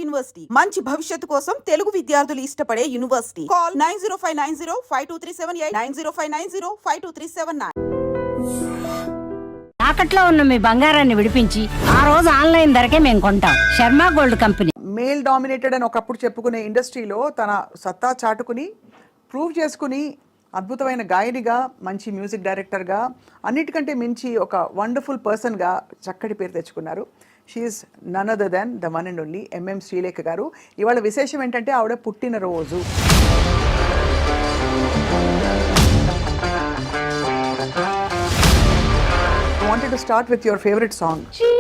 University మంచి భవిష్యత్తు కోసం తెలుగు విద్యార్థులు ఇష్టపడే యూనివర్సిటీ. కాల్ 9059052378 9059052379. తాకట్లో ఉన్న మీ బంగారాన్ని విడిపించి ఆ రోజు ఆన్లైన్ ధరకే మేము కొంటాం. Sharma gold company. Male dominated అని ఒకప్పుడు చెప్పుకునే ఇండస్ట్రీలో తన సత్తా చాటుకుని ప్రూవ్ చేసుకుని అద్భుతమైన గాయనిగా, మంచి మ్యూజిక్ డైరెక్టర్గా, అన్నిటికంటే మించి ఒక వండర్ఫుల్ పర్సన్గా చక్కటి పేరు తెచ్చుకున్నారు. She is none other than the one and only MM Sreelekha గారు. ఇవాళ విశేషం ఏంటంటే ఆవిడ పుట్టినరోజు. I wanted to start with your favorite song. जी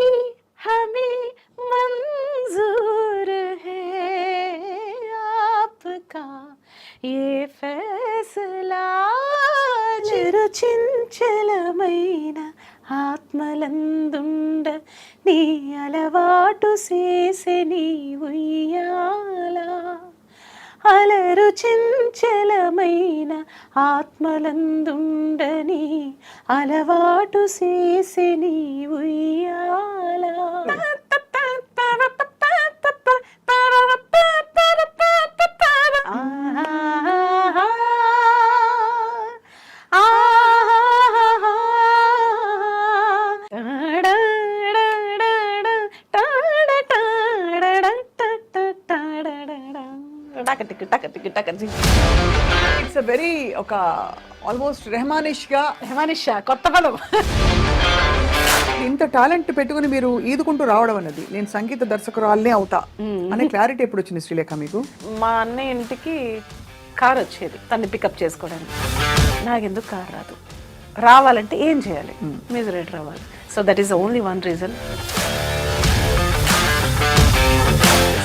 हमें मंजूर है आपका ये फैसला చిరుచించలమైన ఆత్మలందుండ నీ అలవాటు చేసే నీ ఉయ్యాల అలరు చెంచలమైన ఆత్మలందుండని అలవాటు చేసే నీ ఉయ్యాల. ఇట్స్ అ వెరీ ఒక ఆల్మోస్ట్ రెహమానిష్గా కొత్త పదం. ఇంత టాలెంట్ పెట్టుకుని మీరు ఈదుకుంటూ రావడం అన్నది, నేను సంగీత దర్శకురాలనే అవుతా అనే క్లారిటీ ఎప్పుడు వచ్చింది శ్రీలేఖ మీకు? మా అన్నయ్య ఇంటికి కార్ వచ్చేది తన్ని పికప్ చేసుకోవడానికి. నాకెందుకు కార్ రాదు, రావాలంటే ఏం చేయాలి? మ్యూజిక్ డైరెక్టర్ రావాలి. So that is only one reason.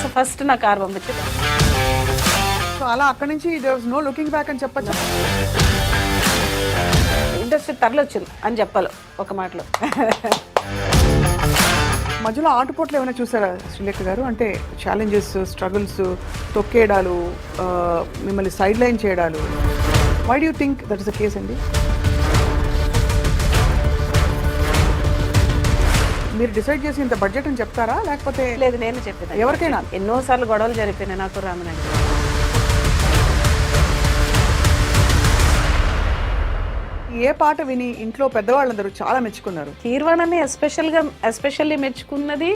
So first నా కార్ పంపించేది. సో అలా అక్కడి నుంచి there was no looking back అని చెప్పచ్చు. ఇండస్ట్రీ తరలొచ్చింది అని చెప్పాలి ఒక మాటలో. మధ్యలో ఆటుపోట్లు ఏమైనా చూసారా శ్రీలేఖ గారు? అంటే ఛాలెంజెస్, స్ట్రగుల్స్, తొక్కేయడాలు, మిమ్మల్ని సైడ్ లైన్ చేయడాలు. Why do you think that is the case అండి? మీరు డిసైడ్ చేసి ఇంత బడ్జెట్ అని చెప్తారా, లేకపోతే? లేదు, నేను చెప్పిన ఎవరికైనా ఎన్నోసార్లు గొడవలు జరిపినాయి నాకు రామనగర్. ఏ పాట విని ఇంట్లో పెద్దవాళ్ళందరూ చాలా మెచ్చుకున్నారు? కీర్వాణని ఎస్పెషల్లీ మెచ్చుకున్నది.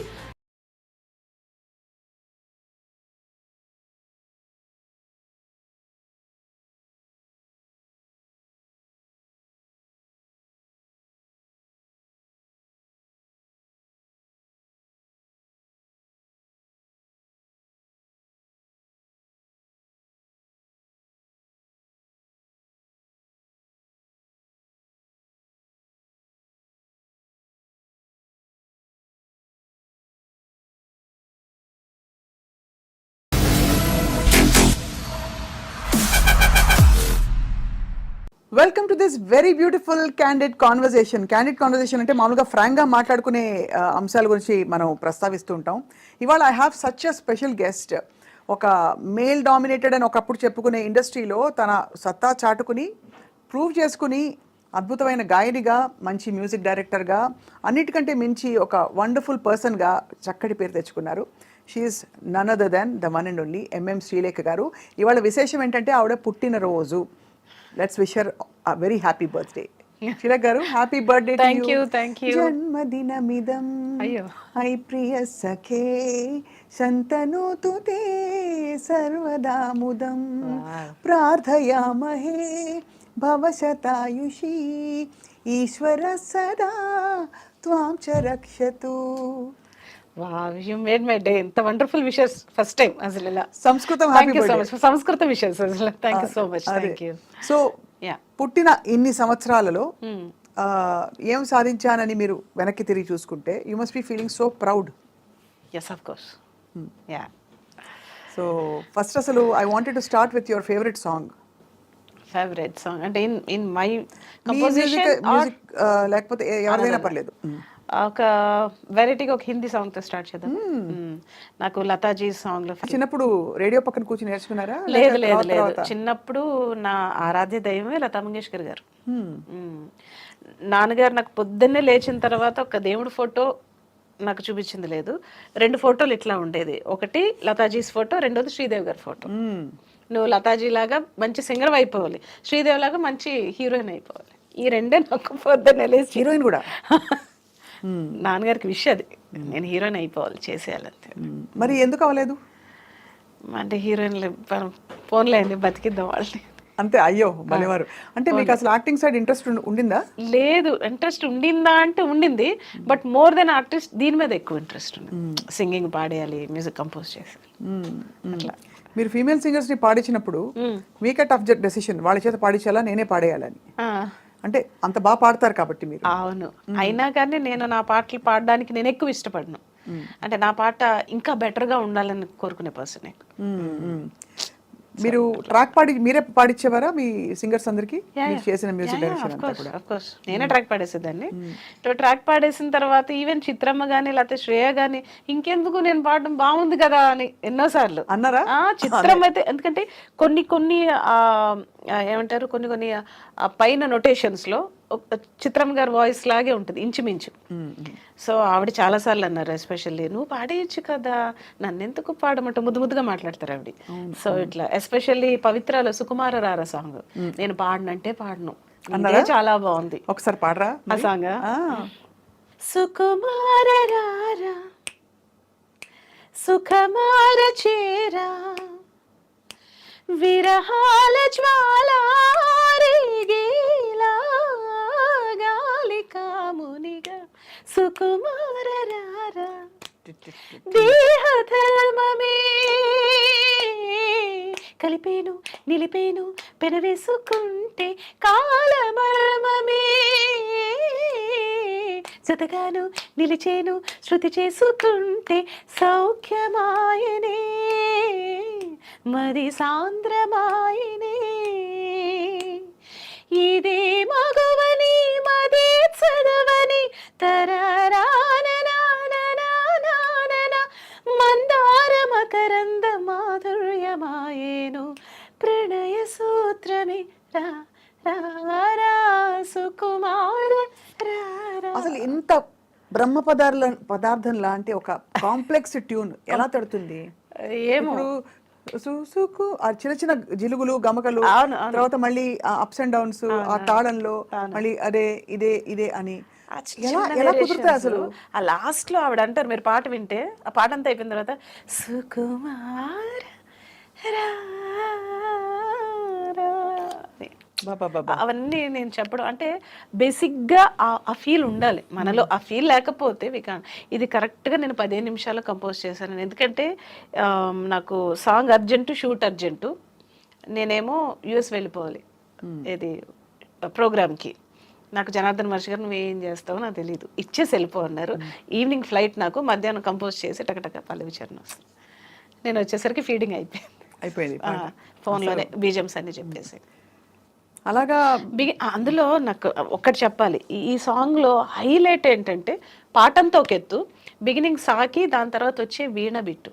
Welcome to this very beautiful candid conversation. Candid conversation అంటే మామూలుగా ఫ్రాంక్గా మాట్లాడుకునే అంశాల గురించి మనం ప్రస్తావిస్తూ ఉంటాం. ఇవాళ I have such a special guest. ఒక మేల్ డామినేటెడ్ అని ఒకప్పుడు చెప్పుకునే ఇండస్ట్రీలో తన సత్తా చాటుకుని ప్రూవ్ చేసుకుని అద్భుతమైన గాయనిగా, మంచి మ్యూజిక్ డైరెక్టర్గా, అన్నిటికంటే మించి ఒక వండర్ఫుల్ పర్సన్గా చక్కటి పేరు తెచ్చుకున్నారు. She is none other than the one and only MM Sreelekha గారు. ఇవాళ విశేషం ఏంటంటే ఆవిడ పుట్టినరోజు. Let's wish her a very happy birthday. Shilak garu, happy birthday to you. Thank you. Janmadinamidam ay priya sakhe shantanu tute sarvada mudam prarthayamahe bhavashatayushi ishvara sada tvam cha rakshatu. Wow, you made my day. ఇంత wonderful wishes first time అసలు ఇలా. సంస్కృతం happy birthday. సంస్కృత wishes అసలు. Thank you so much. Thank you. So పుట్టిన ఇన్ని సంవత్సరాలలో ఏం సాధించానని మీరు వెనక్కి తిరిగి చూసుకుంటే you must be feeling so proud. Yes of course. Yeah. So first అసలు I wanted to start with your favourite song. Favourite song అంటే ఇన్ మై కంపోజిషన్ లేకపోతే ఎవరిదైనా పర్లేదు. ఒక వెరైటీగా ఒక హిందీ సాంగ్ తో స్టార్ట్ చేద్దాం. నాకు లతాజీ సాంగ్ లో చిన్నప్పుడు రేడియో పక్కన కూర్చొని నేర్చుకున్నారా? లేదు లేదు లేదు, చిన్నప్పుడు నా ఆరాధ్య దైవమే లతా మంగేష్కర్ గారు. నాన్నగారు నాకు పొద్దున్నే లేచిన తర్వాత ఒక దేవుడి ఫోటో నాకు చూపించింది లేదు. 2 ఫోటోలు ఇట్లా ఉండేది. ఒకటి లతాజీస్ ఫోటో, రెండోది శ్రీదేవి గారి ఫోటో. నువ్వు లతాజీ లాగా మంచి సింగర్ అయిపోవాలి, శ్రీదేవి లాగా మంచి హీరోయిన్ అయిపోవాలి. ఈ రెండే నాకు పొద్దున్నే లేచి హీరోయిన్ కూడా నాన్నగారికి విష్ అది, నేను హీరోయిన్ అయిపోవాలి, చేసేయాలంతే. మరి ఎందుకు అవ్వలేదు? అంటే హీరోయిన్లు ఫోన్లే అండి, బతికిద్దాం వాళ్ళని అంతే. అయ్యో భలేవారు. అంటే మీకు అసలు యాక్టింగ్ సైడ్ ఇంట్రెస్ట్ ఉండిందా? లేదు, ఇంట్రెస్ట్ ఉండిందా అంటే ఉండింది, బట్ మోర్ దెన్ ఆర్టిస్ట్ దీని మీద ఎక్కువ ఇంట్రెస్ట్ ఉంది. సింగింగ్, పాడేయాలి, మ్యూజిక్ కంపోజ్ చేయాలి అట్లా. మీరు ఫీమేల్ సింగర్స్ ని పాడించినప్పుడు మీకే టఫ్ డెసిషన్, వాళ్ళ చేత పాడించాలా నేనే పాడేయాలని? అంటే అంత బాగా పాడతారు కాబట్టి మీరు. అవును, అయినా కానీ నేను నా పాటలు పాడడానికి నేను ఎక్కువ ఇష్టపడను. అంటే నా పాట ఇంకా బెటర్గా ఉండాలని కోరుకునే పర్సన్. మీరు ట్రాక్ మీరే పాడించేవారా మీ సింగర్స్ అందరికి? మీరు చేసిన మ్యూజిక్ డైరెక్షన్ అంతా కూడా? ఆఫ్ కోర్స్ నేనే ట్రాక్ పాడేసేదాన్ని. ట్రాక్ పాడేసిన తర్వాత ఈవెన్ చిత్రమ్మ గానీ లేకపోతే శ్రేయ గానీ ఇంకెందుకు నేను పాడడం బాగుంది కదా అని ఎన్నోసార్లు అన్నారా? చిత్రం అయితే ఎందుకంటే కొన్ని ఏమంటారు, కొన్ని పైన నొటేషన్స్ లో చిత్రం గారి వాయిస్ లాగే ఉంటుంది ఇంచుమించు. సో ఆవిడ చాలాసార్లు అన్నారు, ఎస్పెషల్లీ నువ్వు పాడేయచ్చు కదా, నన్ను ఎందుకు పాడమంటే ముద్దుగా మాట్లాడతారు ఆవిడ. సో ఇట్లా ఎస్పెషల్లీ పవిత్రలో సుకుమార రార సాంగ్ నేను పాడనంటే పాడను, చాలా బాగుంది. ఒకసారి పాడరా ఆ సాంగ్. సుకుమార రారా సుఖమార చేరా విరహాల జ్వాలా రేగేలా గాలి కామునిగా సుకుమార రారా దేహధర్మమే కలిపేను నిలిపేను పెనవేసుకుంటే కాలమర్మమే జతగాను నిలిచేను శృతి చేసుకుంటే సౌఖ్యమాయనే మరి సాంద్రమాయనే ఇదే మగువని మదే చదవని తరరాననాననాననా మందార మకరంద మాధుర్యమాయేను ప్రణయ సూత్రమే రా రా సుకుమార. అసలు ఇంత బ్రహ్మ పదార్థం లాంటి ఒక కాంప్లెక్స్ ట్యూన్ ఎలా తడుతుంది? ఏమో సుసుకు ఆ చిన్న చిన్న జిలుగులు గమకలు, తర్వాత మళ్ళీ అప్స్ అండ్ డౌన్స్ ఆ తాళంలో మళ్ళీ అదే ఇదే ఇదే అని ఎలా కుదురుతాయి అసలు? ఆ లాస్ట్ లో ఆవిడ అంటారు, మీరు పాట వింటే ఆ పాట అంతా అయిపోయిన తర్వాత సుకుమార అవన్నీ నేను చెప్పడం అంటే బేసిక్గా ఆ ఫీల్ ఉండాలి మనలో. ఆ ఫీల్ లేకపోతే ఇది కరెక్ట్గా నేను 15 నిమిషాల్లో కంపోజ్ చేశాను. ఎందుకంటే నాకు సాంగ్ అర్జెంటు, షూట్ అర్జెంటు, నేనేమో యుఎస్ వెళ్ళిపోవాలి ఇది ప్రోగ్రామ్కి. నాకు జనార్దన్ మహర్షి గారు నువ్వు ఏం చేస్తావో నాకు తెలియదు, ఇచ్చేసి వెళ్ళిపోన్నారు. ఈవినింగ్ ఫ్లైట్, నాకు మధ్యాహ్నం కంపోజ్ చేసి టకటక పల్లవి చరణ్ వస్తుంది. నేను వచ్చేసరికి ఫీడింగ్ అయిపోయింది ఫోన్లోనే బీజమ్స్ అన్ని చెప్పేసి. అలాగా అందులో నాకు ఒక్కటి చెప్పాలి, ఈ సాంగ్లో హైలైట్ ఏంటంటే పాటంతా ఒక ఎత్తు, బిగినింగ్ సాకి, దాని తర్వాత వచ్చే వీణ బిట్టు.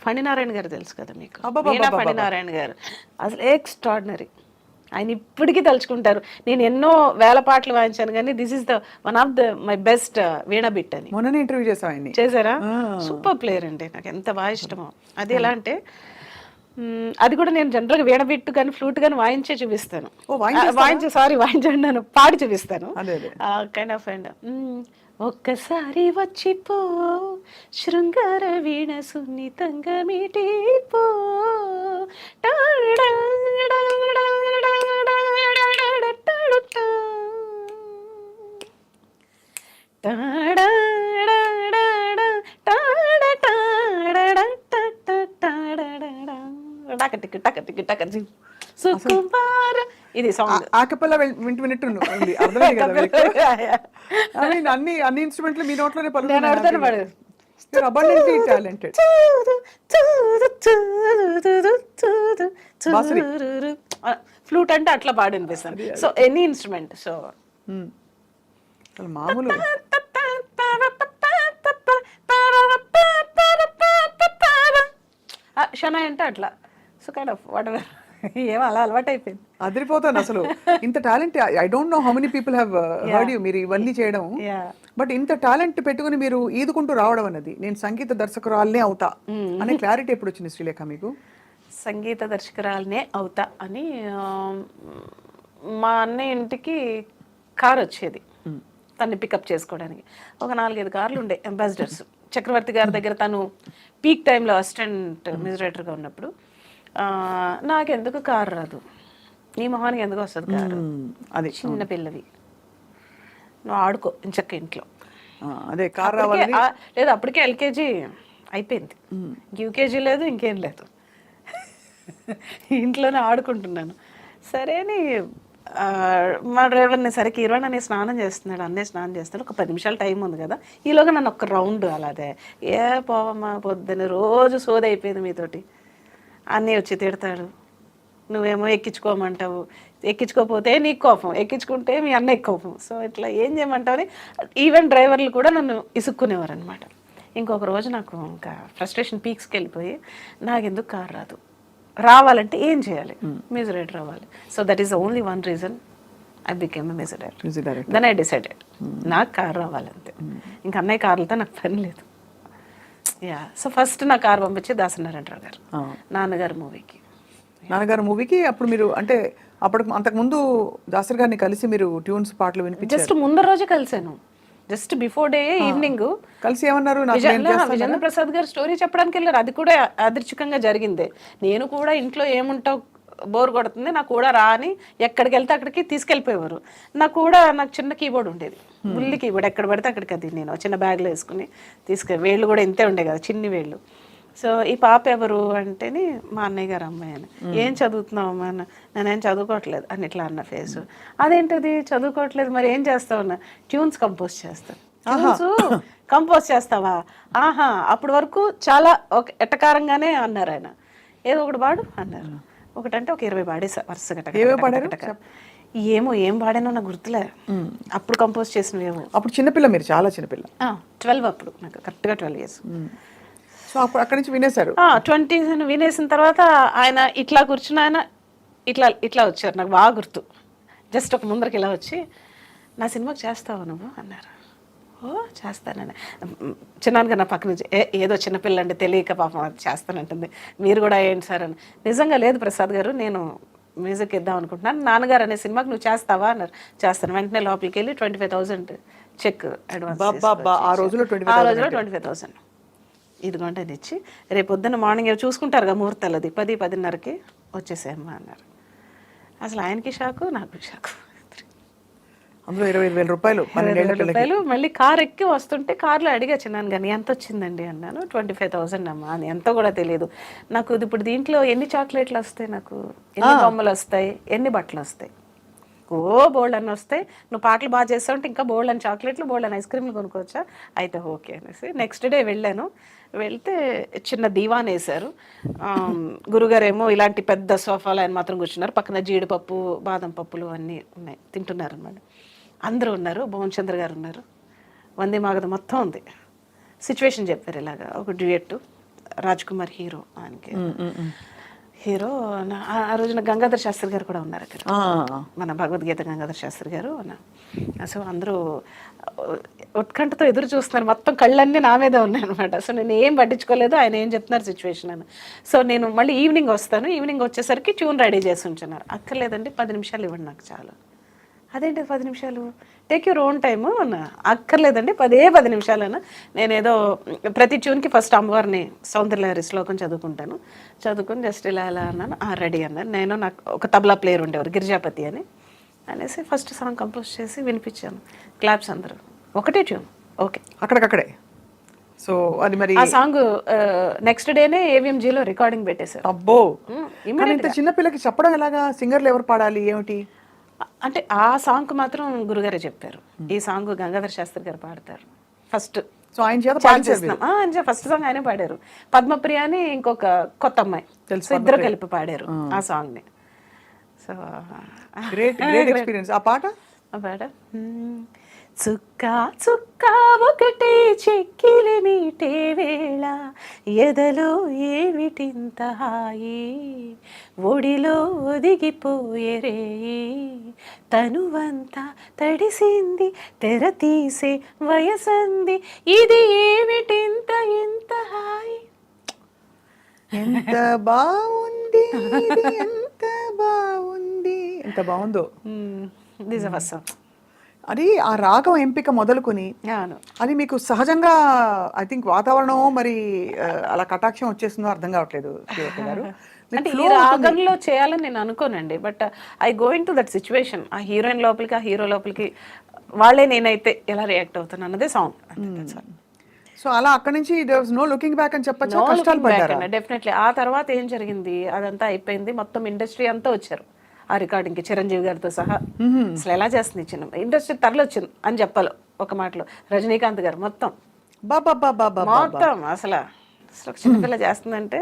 ఫణినారాయణ గారు తెలుసు కదా మీకు, వీణ ఫణినారాయణ గారు అసలు ఎక్స్ట్రాడినరీ. ఆయన ఇప్పటికీ తలుచుకుంటారు. నేను ఎన్నో వేల పాటలు వాయించాను కానీ this is the one of the my best veena bit అని. మొన్న ఇంటర్వ్యూ చేశారా? సూపర్ ప్లేయర్ అండి, నాకు ఎంత బాగా ఇష్టమో. అది ఎలా అంటే అది కూడా నేను జనరల్గా వీణ బిట్టు కానీ ఫ్లూట్ కానీ వాయించే చూపిస్తాను. వాయించాను పాడి చూపిస్తాను కైండ్ ఆఫ్. అండ్ ఒక్కసారి వచ్చిపో శృంగార వీణ సున్నితంగా మీటిపో ఇది సాంగ్ ఆకపల్ల వింటూ అర్థమైంది కదా? అన్ని ఇన్స్ట్రుమెంట్లు మీ నోట్లోనే టాలెంటెడ్. ఫ్లూట్ అంటే అట్లా పాడి అనిపిస్తాను. So any instrument. సో మామూలు షనాయ్ అంటే అట్లా. So kind of whatever ఏం అలా అలవాటు అయిపోయింది. అదిరిపోతాను అసలు. ఇంత talent I don't know how many people have heard you మీరు ఇవన్నీ చేయడం. Yeah. బట్ ఇంత టాలెంట్ పెట్టుకుని మీరు ఈదుకుంటూ రావడం అన్నది, నేను సంగీత దర్శకురాలనే అవుతా అనే క్లారిటీ ఎప్పుడు వచ్చింది శ్రీలేఖ మీకు? సంగీత దర్శకురాలనే అవుతా అని మా అన్నయ్య ఇంటికి కార్ వచ్చేది తన్ని పికప్ చేసుకోవడానికి. ఒక 4-5 కార్లు ఉండే అంబాసిడర్స్. చక్రవర్తి గారి దగ్గర తను పీక్ టైంలో అసిస్టెంట్ మ్యూజిక్ డైరెక్టర్గా ఉన్నప్పుడు నాకెందుకు కారు రాదు, నీ మొహానికి ఎందుకు వస్తుంది కారు, అది చిన్న పిల్లవి నువ్వు ఆడుకో ఇంచక్క ఇంట్లో. అదే కార్ రావాలి. లేదు అప్పటికే ఎల్కేజీ అయిపోయింది, యూకేజీ లేదు, ఇంకేం లేదు, ఇంట్లోనే ఆడుకుంటున్నాను. సరే అని మా డ్రైవర్ని సరికి ఇరవై నేను స్నానం చేస్తున్నాడు, అన్నయ్య స్నానం చేస్తున్నాడు, ఒక 10 నిమిషాలు టైం ఉంది కదా, ఈలోగా నన్ను ఒక రౌండ్ అలాగే ఏ పోవమ్మా పొద్దున్న రోజు సోది అయిపోయింది మీతోటి. అన్నీ వచ్చి తిడతాడు, నువ్వేమో ఎక్కించుకోమంటావు, ఎక్కించుకోకపోతే నీకు కోపం, ఎక్కించుకుంటే మీ అన్నయ్య కోపం. సో ఇట్లా ఏం చేయమంటావు అని ఈవెన్ డ్రైవర్లు కూడా నన్ను ఇసుక్కునేవారు అనమాట. ఇంకొక రోజు నాకు ఇంకా ఫ్రస్ట్రేషన్ పీక్స్కి వెళ్ళిపోయి నాకు ఎందుకు కారు రాదు, రావాలంటే ఏం చేయాలి, మ్యూజిక్ డైరెక్టర్ రావాలి. So that is the only one reason I became a music director. Then I decided నాకు కారు రావాలంతే, ఇంకా అన్నయ్య కార్లతో నాకు పని లేదు. యా, సో ఫస్ట్ నా కారు పంపించి దాసనారాయణరావు గారు నాన్నగారు మూవీకి. నాన్నగారు మూవీకి అప్పుడు మీరు అంటే అంతకుముందు దాసరి గారిని కలిసి మీరు ట్యూన్స్ పాటలు వినిపించారు? జస్ట్ ముందర రోజే కలిసాను, జస్ట్ బిఫోర్ డే ఈవినింగ్ కలిసి ఏమన్నారు? విజేంద్ర ప్రసాద్ గారు స్టోరీ చెప్పడానికి వెళ్ళారు. అది కూడా అదృచ్ఛికంగా జరిగిందే. నేను కూడా ఇంట్లో ఏముంటావు బోర్ కొడుతుంది, నాకు కూడా రా అని ఎక్కడికి వెళ్తే అక్కడికి తీసుకెళ్ళిపోయేవారు. నాకు చిన్న కీబోర్డ్ ఉండేది, బుల్లి కీబోర్డ్, ఎక్కడ పడితే అక్కడికి అది నేను చిన్న బ్యాగ్లో వేసుకుని వేళ్ళు కూడా ఇంతే ఉండే కదా, చిన్ని వేళ్ళు. సో ఈ పాప ఎవరు అంటేనే మా అన్నయ్య గారు అమ్మాయి అని. ఏం చదువుతున్నావు అమ్మా? నేనేం చదువుకోవట్లేదు అని ఇట్లా అన్న ఫేస్. అదేంటది చదువుకోవట్లేదు, మరి ఏం చేస్తావు అన్న? ట్యూన్స్ కంపోజ్ చేస్తాను. ట్యూన్స్ కంపోజ్ చేస్తావా? ఆహా, అప్పటి వరకు చాలా ఎట్టకారంగానే అన్నారు ఆయన. ఏదో ఒకటి పాడు అన్నారు. ఒకటంటే ఒక 20 పాడేసా వరుసగా. ఏం పాడానో నాకు గుర్తులే, అప్పుడు కంపోజ్ చేసినవేమో. అప్పుడు చిన్నపిల్ల, మీరు చాలా చిన్నపిల్ల. 12 అప్పుడు నాకు కరెక్ట్గా 12 years. సో అప్పుడు అక్కడి నుంచి వినేశారు. 20 వినేసిన తర్వాత ఆయన ఇట్లా కూర్చుని ఆయన ఇట్లా వచ్చారు, నాకు బాగా గుర్తు. జస్ట్ ఒక ముందరికి ఇలా వచ్చి నా సినిమాకి చేస్తావా నువ్వు అన్నారు. ఓ చేస్తానని. చిన్నాన్నగా నా పక్క నుంచి ఏదో చిన్నపిల్ల అంటే తెలియక పాపం అది చేస్తానంటుంది, మీరు కూడా ఏంటి సార్ అని. నిజంగా లేదు ప్రసాద్ గారు, నేను మ్యూజిక్ ఇద్దాం అనుకుంటున్నాను, నాన్నగారు అనే సినిమాకి నువ్వు చేస్తావా అన్నారు. చేస్తాను. వెంటనే లోపలికి వెళ్ళి 25,000 చెక్ అడ్వాన్స్. ఆ రోజులో 25,000 ఇదిగోంటే అని ఇచ్చి, రేపు పొద్దున్న మార్నింగ్ చూసుకుంటారుగా ముహూర్తాలు, అది 10-10:30కి వచ్చేసేమ్మా అన్నారు. అసలు ఆయనకి షాకు, నాకు షాకు. అందులో 25,000 రూపాయలు, 12 రూపాయలు. మళ్ళీ కార్ ఎక్కి వస్తుంటే కార్లో అడిగా చిన్నాను కానీ ఎంత వచ్చిందండి అన్నాను. 25,000 అమ్మా అని. ఎంత కూడా తెలియదు నాకు. ఇప్పుడు దీంట్లో ఎన్ని చాక్లెట్లు వస్తాయి, నాకు ఎన్ని బొమ్మలు వస్తాయి, ఎన్ని బట్టలు వస్తాయి, బోల్డ్ అని వస్తాయి, నువ్వు పాటలు బాగా చేస్తావు అంటే ఇంకా బోల్డ్ అని చాక్లెట్లు, బోల్డ్ అని ఐస్ క్రీమ్లు కొనుక్కోవచ్చా? అయితే ఓకే అనేసి నెక్స్ట్ డే వెళ్ళాను. వెళ్తే చిన్న దీవాన్ వేశారు. గురుగారేమో ఇలాంటి పెద్ద సోఫాలు ఆయన మాత్రం కూర్చున్నారు, పక్కన జీడిపప్పు, బాదం పప్పులు అన్నీ ఉన్నాయి, తింటున్నారు అన్నమాట. అందరూ ఉన్నారు. భువన్ చంద్ర గారు ఉన్నారు, వందే మాగధ మొత్తం ఉంది. సిచ్యువేషన్ చెప్పారు ఇలాగా, ఒక డ్యూయట్, రాజ్ కుమార్ హీరో, ఆయనకి హీరో. ఆ రోజున గంగాధర్ శాస్త్రి గారు కూడా ఉన్నారు అక్కడ, మన భగవద్గీత గంగాధర్ శాస్త్రి గారు. సో అందరూ ఉత్కంఠతో ఎదురు చూస్తున్నారు, మొత్తం కళ్ళన్నీ నా మీదే ఉన్నాయి అనమాట. సో నేను ఏం పట్టించుకోలేదు, ఆయన ఏం చెప్తున్నారు సిచ్యువేషన్ అని. సో నేను మళ్ళీ ఈవినింగ్ వస్తాను, ఈవినింగ్ వచ్చేసరికి ట్యూన్ రెడీ చేసి ఉంచున్నారు. అక్కర్లేదండి 10 నిమిషాలు ఇవ్వండి నాకు చాలు. అదేంటి 10 నిమిషాలు, టేక్ యువర్ ఓన్ టైము అన్న. అక్కర్లేదండి 10 నిమిషాలు అన్న. నేనేదో ప్రతి ట్యూన్కి ఫస్ట్ అమ్మవారిని సౌందర్యలహరి శ్లోకం చదువుకుంటాను, చదువుకుని జస్ట్ ఇలా అన్నాను. రెడీ అన్నాను. నేను, నాకు ఒక తబలా ప్లేయర్ ఉండేవారు గిరిజాపతి అని, అనేసి ఫస్ట్ సాంగ్ కంపోజ్ చేసి వినిపించాను. క్లాప్స్ అందరూ. ఒకటే ట్యూన్, ఓకే అక్కడికక్కడే. సో అది మరి ఆ సాంగ్ నెక్స్ట్ డేనే AVMGలో రికార్డింగ్ పెట్టేశారు. అబ్బో, ఇంత చిన్నపిల్లకి చెప్పడం ఎలాగా? సింగర్లు ఎవరు పాడాలి ఏమిటి అంటే ఆ సాంగ్ మాత్రం గురుగారే చెప్పారు, ఈ సాంగ్ గంగాధర్ శాస్త్రి గారు పాడతారు ఫస్ట్. సో ఆయన చేత ఫస్ట్ సాంగ్ ఆయనే పాడారు. పద్మప్రియ అని ఇంకొక కొత్త అమ్మాయి, ఇద్దరు కలిపి పాడారు ఆ సాంగ్ ని. So great experience. ఆ పాట చుక్క చుక్క ఒకటే చెక్కిలి మీటే వేళ ఎదలో ఏమిటింత హాయి ఒడిలో ఒదిగిపోయే రేయి తనువంతా తడిసింది తెర తీసే వయసంది ఇది ఏమిటింత ఇంత హాయి. ఎంత బాగుంది ఇది, ఎంత బాగుంది, ఎంత బాగుందో. నిజవసం. అది ఆ రాగం ఎంపిక మొదలుకొని అవును. అది మీకు సహజంగా ఐ థింక్ వాతావరణం మరి అలా కటాక్షం వచ్చేస్తుందో అర్థం కావట్లేదు శ్రీలత గారు. మీకు అంటే ఈ flow ఉంటుంది. రాగంలో చేయాలని నేను అనుకోనండి, but I going to that situation. ఆ హీరోయిన్ లోపలికి, ఆ హీరో లోపలికి వాళ్ళే నేనైతే ఎలా రియాక్ట్ అవుతాను అన్నదే సాంగ్. సో అలా అక్కడి నుంచి there was no looking back అని చెప్పొచ్చు. కష్టాలు పడ్డారా? డెఫినెట్లీ. ఆ తర్వాత ఏం జరిగింది, అదంతా అయిపోయింది, మొత్తం ఇండస్ట్రీ అంతా వచ్చారు ఆ రికార్డింగ్ కి, చిరంజీవి గారితో సహా. అసలు ఎలా చేస్తుంది చిన్న ఇండస్ట్రీ తరలొచ్చింది అని చెప్పాలి ఒక మాటలో. రజనీకాంత్ గారు మొత్తం మొత్తం అసలు ఒక చిన్నపిల్ల చేస్తుందంటే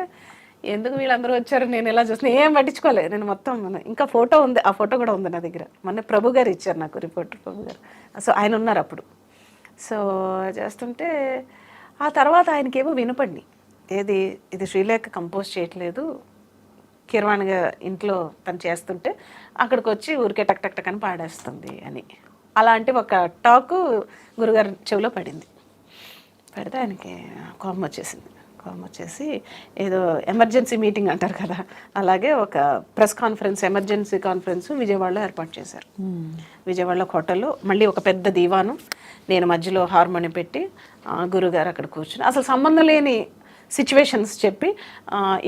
ఎందుకు వీళ్ళందరూ వచ్చారు, నేను ఎలా చూస్తున్నా ఏం పట్టించుకోలేదు నేను మొత్తం. ఇంకా ఫోటో ఉంది, ఆ ఫోటో కూడా ఉంది నా దగ్గర. మొన్న ప్రభు గారు ఇచ్చారు నాకు, రిపోర్టర్ ప్రభు గారు. సో ఆయన ఉన్నారు అప్పుడు. సో చేస్తుంటే ఆ తర్వాత ఆయనకేమో వినపడి, ఏది ఇది శ్రీలేఖ కంపోజ్ చేయట్లేదు, కీరవాణి ఇంట్లో తను చేస్తుంటే అక్కడికి వచ్చి ఊరికే టక్ టక్ టక్ అని పాడేస్తుంది అని. అలాంటి ఒక టాకు గురుగారి చెవిలో పడింది. పడితే ఆయనకి కోపం వచ్చేసింది. కోపం వచ్చేసి ఏదో ఎమర్జెన్సీ మీటింగ్ అంటారు కదా, అలాగే ఒక ప్రెస్ కాన్ఫరెన్స్, ఎమర్జెన్సీ కాన్ఫరెన్స్ విజయవాడలో ఏర్పాటు చేశారు. విజయవాడలో హోటల్లో మళ్ళీ ఒక పెద్ద దీవాను, నేను మధ్యలో హార్మోని పెట్టి గురుగారు అక్కడ కూర్చుని అసలు సంబంధం లేని సిచ్యువేషన్స్ చెప్పి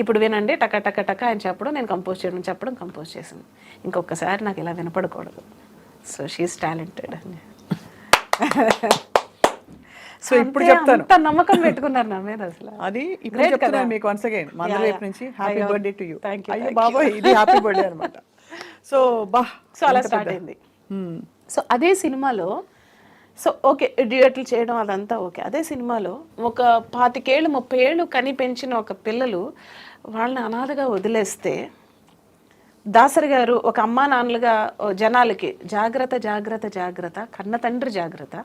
ఇప్పుడు వినండి టక టక టక ఆయన చెప్పడం, నేను కంపోజ్ చేయడం, చెప్పడం, కంపోజ్ చేసింది. ఇంకొకసారి నాకు ఇలా వినపడకూడదు. సో షీఈస్ టాలెంటెడ్ అని. సో ఇప్పుడు చెప్తాను, అంత నమ్మకం పెట్టుకున్నారు నా మీద అసలు. అది ఇప్పుడు చెప్తున్నాను మీకు వన్స్ అగైన్ మా అందరి వైపు నుంచి హ్యాపీ బర్త్డే టు యూ. అయ్యో బాబోయ్, ఇది హ్యాపీ బర్త్డే అనమాట. సో సో అలా స్టార్ట్ అయింది. సో అదే సినిమాలో సో ఓకే డ్యూయట్లు చేయడం అదంతా ఓకే. అదే సినిమాలో ఒక 25 ఏళ్ళు 30 ఏళ్ళు కని పెంచిన ఒక పిల్లలు వాళ్ళని అనాథగా వదిలేస్తే దాసరి గారు ఒక అమ్మా నాన్నలుగా జనాలకి జాగ్రత్త జాగ్రత్త జాగ్రత్త, కన్న తండ్రి జాగ్రత్త,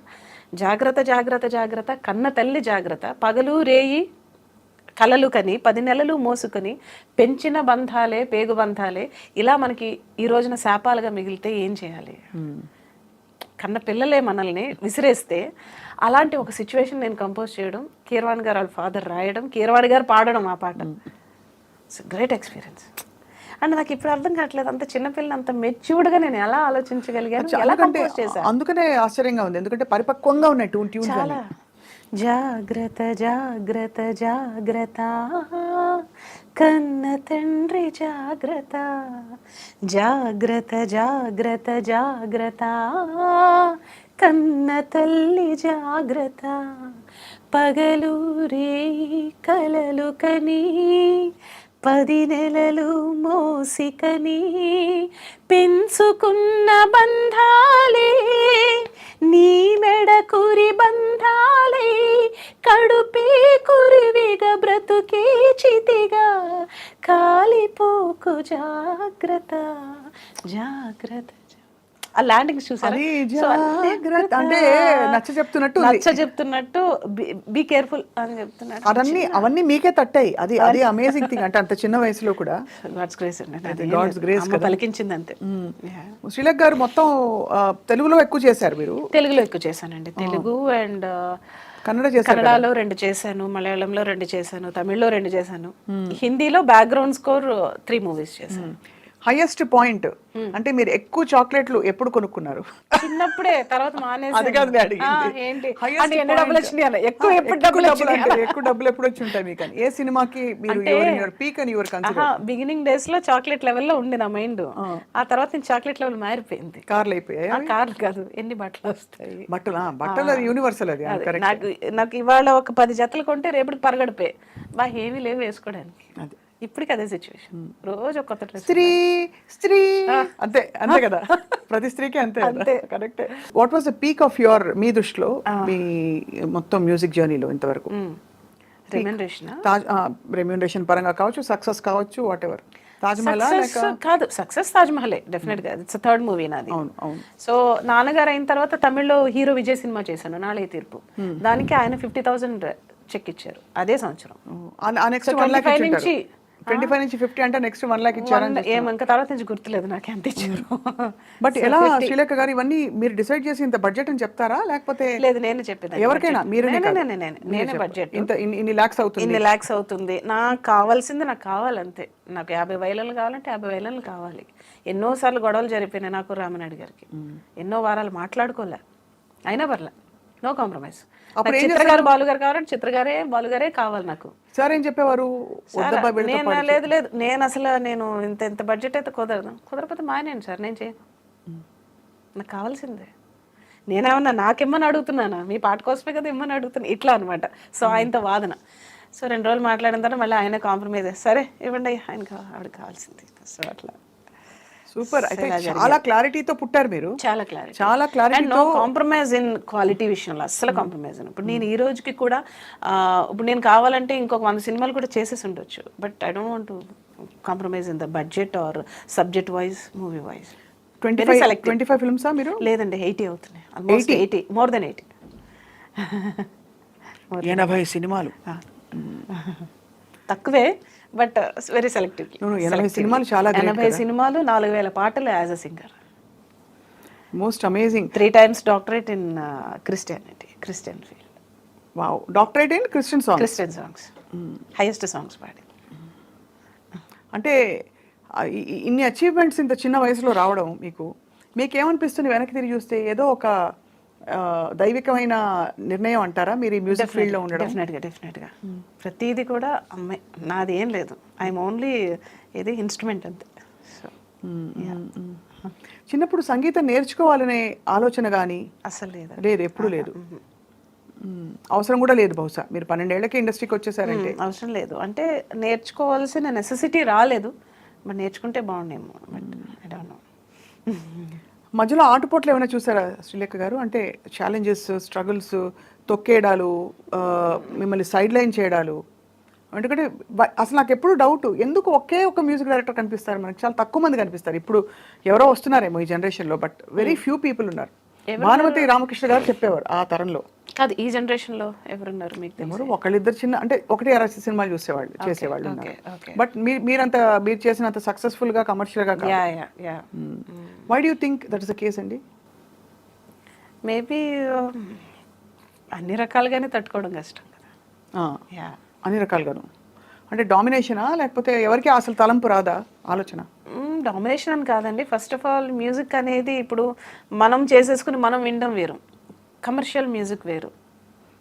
జాగ్రత్త జాగ్రత్త జాగ్రత్త, కన్న తల్లి జాగ్రత్త, పగలు రేయి కలలు కని 10 నెలలు మోసుకొని పెంచిన బంధాలే పేగు బంధాలే ఇలా మనకి ఈ రోజున శాపాలుగా మిగిలితే ఏం చేయాలి? కన్న పిల్లలే మనల్ని విసిరేస్తే అలాంటి ఒక సిచ్యువేషన్ నేను కంపోజ్ చేయడం, కీరవాణి గారు వాళ్ళ ఫాదర్ రాయడం, కీరవాణి గారు పాడడం ఆ పాట. It's great experience. అండ్ నాకు ఇప్పుడు అర్థం కావట్లేదు, అంత చిన్నపిల్లని అంత మెచ్యూర్డ్గా నేను ఎలా ఆలోచించగలిగాను, ఎలా కంపోజ్ చేశాను. అందుకనే ఆశ్చర్యంగా ఉంది, ఎందుకంటే పరిపక్వంగా ఉన్నాయి ట్యూన్స్ చాలా. జాగ్రత్త జాగ్రత్త జాగ్రత్త, కన్న తండ్రి జాగ్రత్త, జాగ్రత్త జాగ్రత్త జాగ్రత్త, కన్న తల్లి జాగ్రత్త, పగలు రేయి కలలు కని 10 నెలలు మోసికని పెంచుకున్న బంధాలే నీ మెడ కురి బంధాలే, కడుపే కురివిగా బ్రతుకే చితిగా కాలిపోకు జాగ్రత్త జాగ్రత్త. ఆ ల్యాండింగ్స్ చూసారు, అంటే నచ్చ చెప్తున్నట్టు నచ్చ చెప్తున్నట్టు బీ కేర్ఫుల్ అని చెప్తున్నట్టు. అవన్నీ మీకే తట్టాయి. అది అమేజింగ్ థింగ్. అంటే అంత చిన్న వయసులో కూడా గాడ్స్ గ్రేస్ అండి, గాడ్స్ గ్రేస్ పలికించింది అంతే. శ్రీలేఖ గారు మొత్తం తెలుగులో ఎక్కువ చేశారు మీరు? తెలుగులో ఎక్కువ చేశానండి. తెలుగు అండ్ కన్నడలో 2 చేశాను, మలయాళంలో 2 చేశాను, తమిళ్లో 2 చేశాను, హిందీలో బ్యాక్గ్రౌండ్ స్కోర్ 3 మూవీస్ చేశాను. హైయెస్ట్ పాయింట్ అంటే మీరు ఎక్కువ చాక్లెట్లు ఎప్పుడు కొనుక్కున్నారు? చిన్నప్పుడే, తర్వాత అది కాదు నేను అడిగింది. ఏంటి Highest ఎన్ని డబ్బులు వచ్చినాయి, ఎక్కువ డబ్బులు ఎప్పుడు వచ్చి ఉంటాయి మీకు? ఏ సినిమాకి మీరు పీక్ అని యువర్ కన్సిడర్? బిగినింగ్ డేస్ లో చాక్లెట్ లెవెల్ లో ఉంది నా మైండ్. ఆ తర్వాత నేను చాక్లెట్ లెవెల్ మారిపోయింది. కార్లు అయిపోయాయి? కార్లు కాదు, ఎన్ని బట్టలు వస్తాయి. బట్టలు అది యూనివర్సల్. అది నాకు ఇవాళ ఒక 10 జతలు కొంటే రేపటికి పరగడిపోయి బా ఏమీ లేవు వేసుకోవడానికి. ఇప్పటికి అదే సిచ్యువేషన్, రోజు కొత్త డ్రెస్. స్త్రీ అంతే అంతే కదా, ప్రతి స్త్రీకి అంతే. Correct. What was the peak of your, మీ దృష్టిలో మీ మొత్తం మ్యూజిక్ జర్నీలో ఇంతవరకు? రెమ్యూనరేషన్ పరంగా కావచ్చు, సక్సెస్ కావచ్చు, వాట్ ఎవర్. తాజ్మహల్ కాదు, సక్సెస్ తాజ్మహలే డెఫినెట్ గా. ఇట్స్ థర్డ్ మూవీ నాది. అవును అవును. సో నాన్నగారు అయిన తర్వాత తమిళ్లో హీరో విజయ్ సినిమా చేశాను, నాళే తీర్పు. దానికి ఆయన 50,000 చెక్ ఇచ్చారు అదే సంవత్సరం. నెక్స్ట్ 25 నుంచి 25 నుంచి 50 అంటే నెక్స్ట్ 1 లాక్ ఇచ్చారు. ఇంకా తర్వాత నుంచి గుర్తులేదు నాకు ఎంత ఇచ్చారు. బట్ ఎలా శ్రీలేఖ గారు ఇవన్నీ మీరు డిసైడ్ చేసి ఇంత బడ్జెట్ అని చెప్తారా లేకపోతే లేదు నేనే చెప్పేదాన్ని. ఎవరికైనా నేనే బడ్జెట్ ఇంత ఇన్ని లాక్స్ అవుతుంది, ఇన్ని లాక్స్ అవుతుంది, నాకు కావాల్సింది నాకు కావాలంతే. నాకు 50,000 కావాలంటే 50,000 కావాలి. ఎన్నోసార్లు గొడవలు జరిగిపోయినాయి నాకు రామనాయుడు గారికి, ఎన్నో వారాలు మాట్లాడుకోలే, అయినా పర్లే, నో కాంప్రమైజ్. చిత్రగారు బాలుగారు కావాలంటే చిత్రగారే బాలుగారే కావాలి నాకు. సార్ ఏం చెప్పేవారు? లేదు లేదు, నేను అసలు ఇంత బడ్జెట్ అయితే కుదరకపోతే మానేను సార్, నేను చేయను, నాకు కావాల్సిందే. నేనేమన్నా నాకేమని అడుగుతున్నానా, మీ పాట కోసమే కదా ఇమ్మని అడుగుతున్నా, ఇట్లా అనమాట. సో ఆయనతో వాదన. సో 2 రోజులు మాట్లాడిన తర్వాత మళ్ళీ ఆయన కాంప్రమైజ్, సరే ఇవ్వండి ఆయనకి ఆవిడ కావాల్సింది. సో అట్లా సూపర్. అయితే చాలా క్లారిటీతో పుట్టారు మీరు, చాలా క్లారిటీ, చాలా clarity. No compromise in quality విషయంలో అస్సలు కాంప్రమైజ్. ఇప్పుడు నేను ఈ రోజుకి కూడా ఇప్పుడు నేను కావాలంటే ఇంకొక 100 సినిమాలు కూడా చేసేసి ఉండొచ్చు, but I don't want to compromise in the budget or subject wise, movie wise. 25 ఫిల్మ్సా మీరు? లేదండి 80 అవుతున్నాయి, ఆల్మోస్ట్ 80, మోర్ దెన్ 80. 80 సినిమాలు తక్కువే, బట్ వెరీ సెలెక్టివ్. 80 సినిమాలు చాలా గ్రేట్. 80 సినిమాలు, 4,000 పాటలు as a singer. Most amazing. 3 times doctorate in Christian field. Wow, doctorate in Christian songs, highest songs పాడి. అంటే ఇన్ని అచీవ్మెంట్స్ ఇంత చిన్న వయసులో రావడం మీకేమనిపిస్తుంది వెనక్కి తిరిగి చూస్తే? ఏదో ఒక దైవికమైన నిర్ణయం అంటారా మీరు ఈ మ్యూజిక్ ఫీల్డ్ లో ఉండడం? డెఫినెట్గా ప్రతిదీ కూడా అమ్మాయి, నాది ఏం లేదు, ఐఎమ్ ఓన్లీ ఇది ఇన్స్ట్రుమెంట్ అంతే. సో చిన్నప్పుడు సంగీతం నేర్చుకోవాలనే ఆలోచన కానీ అసలు లేదు, ఎప్పుడు లేదు, అవసరం కూడా లేదు. బహుశా మీరు 12 ఏళ్లకి ఇండస్ట్రీకి వచ్చేసారంటే అవసరం లేదు, అంటే నేర్చుకోవాల్సిన నెసెసిటీ రాలేదు, బట్ నేర్చుకుంటే బాగుండేమో, బట్ ఐ డోంట్ నో. మధ్యలో ఆటుపోట్లు ఏమైనా చూసారా శ్రీలేఖ గారు? అంటే ఛాలెంజెస్, స్ట్రగుల్స్, తొక్కేయడాలు, మిమ్మల్ని సైడ్ లైన్ చేయడాలు? ఎందుకంటే అసలు నాకు ఎప్పుడు డౌట్, ఎందుకు ఒకే ఒక మ్యూజిక్ డైరెక్టర్ కనిపిస్తారు మనకి? చాలా తక్కువ మంది కనిపిస్తారు. ఇప్పుడు ఎవరో వస్తున్నారేమో ఈ జనరేషన్లో, బట్ వెరీ ఫ్యూ పీపుల్ ఉన్నారు. భానుమతి రామకృష్ణ గారు చెప్పేవారు ఆ తరంలో. కాదు, ఈ జనరేషన్లో ఎవరున్నారు మీకు? ఎవరు ఒకళ్ళిద్దరు చిన్న, అంటే 1-2 సినిమాలు చేసేవాళ్ళు. బట్ మీరు చేసినంత సక్సెస్ఫుల్ గా, కమర్షియల్ గా కాదు. Why do you think that is the case అండి? మేబీ అన్ని రకాలుగానే తట్టుకోవడం కష్టం కదా. అన్ని రకాలుగాను అంటే డామినేషనా, లేకపోతే ఎవరికి అసలు తలంపు రాదా ఆలోచన? డామినేషన్ అని కాదండి. ఫస్ట్ ఆఫ్ ఆల్ మ్యూజిక్ అనేది ఇప్పుడు మనం చేసేసుకుని మనం వినడం వేరు, కమర్షియల్ మ్యూజిక్ వేరు,